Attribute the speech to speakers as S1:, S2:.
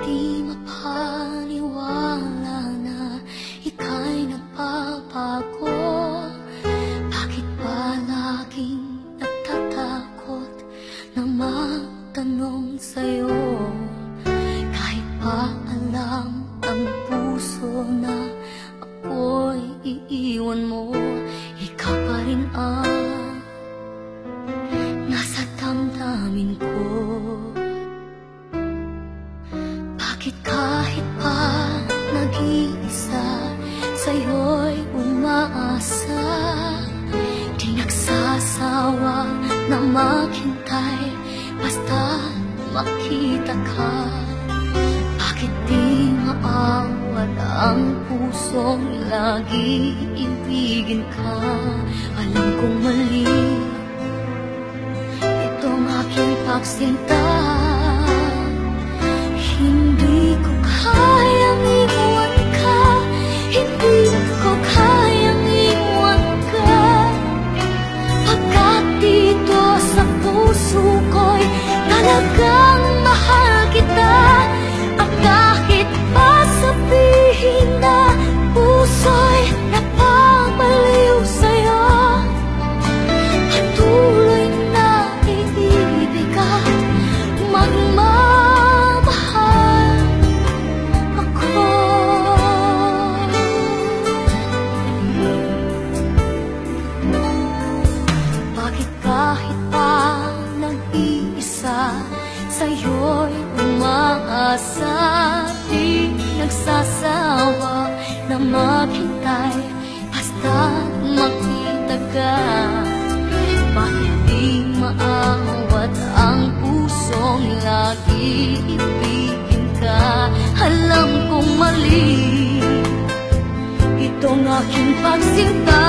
S1: di mapaniwala na ika'y nagbabago? Bakit ba laging natatakot na magtanong sa'yo? Kahit pa alam ang puso na ako'y iiwan mo, ikaw pa rin ang nasa damdamin ko. Bakit kahit pa nag-iisa, sa'yo'y umaasa, di nagsasawa na maghintay basta makita ka? Bakit di maawat ang pusong lagi ibigin ka? Alam kong mali itong aking pagsinta. Hindi ko kayang iwan ka, hindi ko kayang iwan ka, pagkat dito sa puso ko'y talagang mahal kita. At kahit pa sabihin na puso'y napapaliw sa'yo, patuloy na iibig at magmamahal ako. Bakit kahit pa nag-iisa, sa'yo'y umaasa, di nagsasawa na maghintay basta makita ka? Bakit di maawat ang pusong lagi ibigin ka? Alam kong mali itong aking pagsinta.